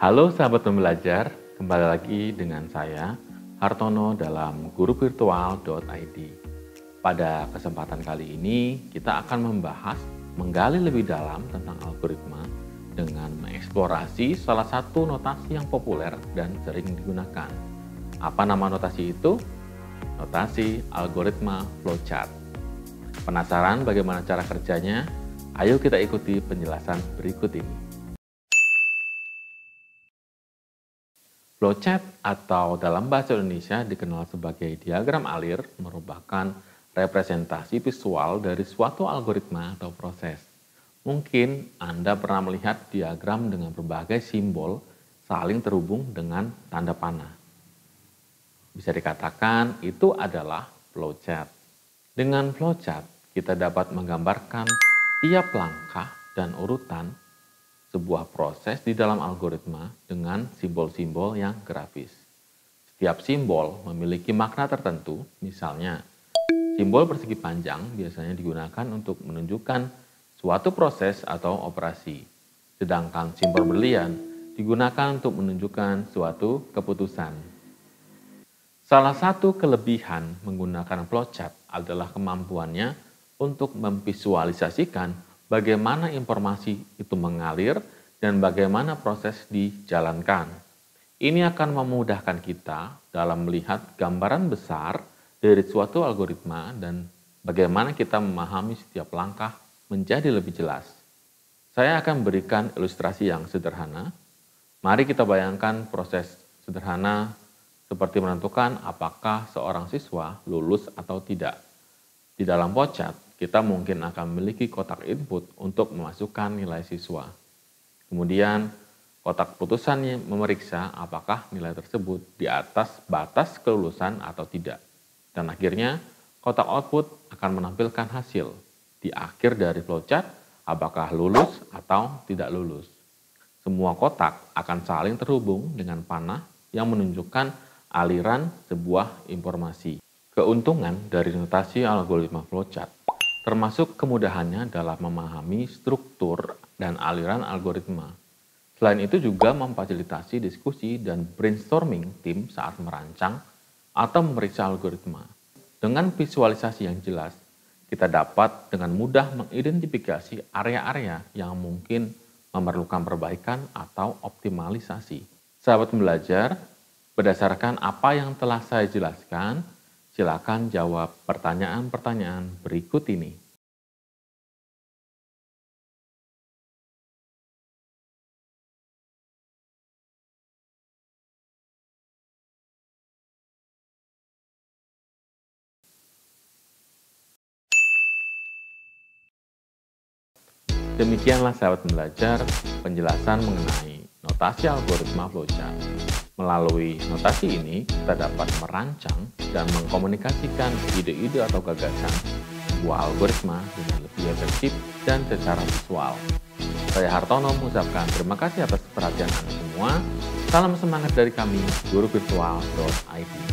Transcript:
Halo sahabat pembelajar, kembali lagi dengan saya Hartono dalam guruvirtual.id. Pada kesempatan kali ini kita akan menggali lebih dalam tentang algoritma dengan mengeksplorasi salah satu notasi yang populer dan sering digunakan. Apa nama notasi itu? Notasi algoritma flowchart. Penasaran bagaimana cara kerjanya? Ayo kita ikuti penjelasan berikut ini. Flowchart atau dalam bahasa Indonesia dikenal sebagai diagram alir merupakan representasi visual dari suatu algoritma atau proses. Mungkin Anda pernah melihat diagram dengan berbagai simbol saling terhubung dengan tanda panah. Bisa dikatakan itu adalah flowchart. Dengan flowchart, kita dapat menggambarkan tiap langkah dan urutan sebuah proses di dalam algoritma dengan simbol-simbol yang grafis. Setiap simbol memiliki makna tertentu, misalnya simbol persegi panjang biasanya digunakan untuk menunjukkan suatu proses atau operasi, sedangkan simbol berlian digunakan untuk menunjukkan suatu keputusan. Salah satu kelebihan menggunakan flowchart adalah kemampuannya untuk memvisualisasikan bagaimana informasi itu mengalir dan bagaimana proses dijalankan. Ini akan memudahkan kita dalam melihat gambaran besar dari suatu algoritma dan bagaimana kita memahami setiap langkah menjadi lebih jelas. Saya akan berikan ilustrasi yang sederhana. Mari kita bayangkan proses sederhana seperti menentukan apakah seorang siswa lulus atau tidak. Di dalam flowchart, kita mungkin akan memiliki kotak input untuk memasukkan nilai siswa. Kemudian, kotak putusannya memeriksa apakah nilai tersebut di atas batas kelulusan atau tidak. Dan akhirnya, kotak output akan menampilkan hasil di akhir dari flowchart apakah lulus atau tidak lulus. Semua kotak akan saling terhubung dengan panah yang menunjukkan aliran sebuah informasi. Keuntungan dari notasi algoritma flowchart termasuk kemudahannya dalam memahami struktur dan aliran algoritma. Selain itu juga memfasilitasi diskusi dan brainstorming tim saat merancang atau memeriksa algoritma. Dengan visualisasi yang jelas, kita dapat dengan mudah mengidentifikasi area-area yang mungkin memerlukan perbaikan atau optimalisasi. Sahabat pembelajar, berdasarkan apa yang telah saya jelaskan, silakan jawab pertanyaan-pertanyaan berikut ini. Demikianlah sahabat pembelajar penjelasan mengenai notasi algoritma flowchart. Melalui notasi ini, kita dapat merancang dan mengkomunikasikan ide-ide atau gagasan sebuah algoritma dengan lebih efektif dan secara visual. Saya Hartono mengucapkan terima kasih atas perhatian Anda semua. Salam semangat dari kami, guruvirtual.id.